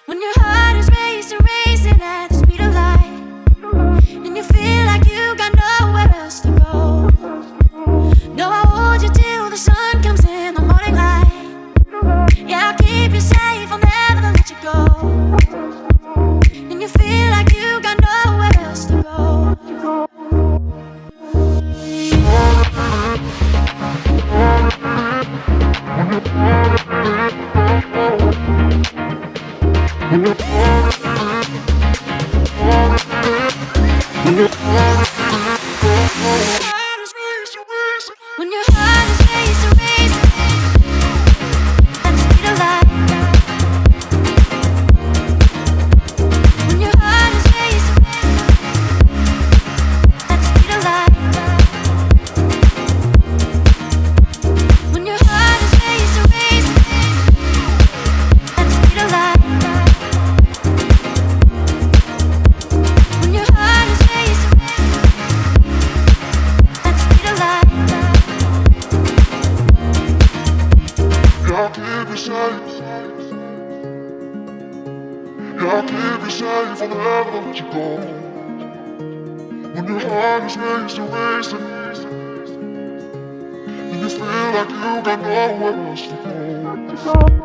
When your heart is racing, racing at the speed of light, and you feel like you got nowhere else to go. No, I'll hold you till the sun comes in the morning light. Yeah, I'll keep you safe, I'll never let you go. And you feel like you got nowhere else to go. When your heart is racing, racing at the speed of light. When your heart is racing at the speed of light. When your heart is racing, racing at the speed of light. When your heart is racing at the speed of light. I'll keep you safe. I'll keep you safe, I'll never let you go. When your heart is racing, racing, and you feel like you got nowhere else to go.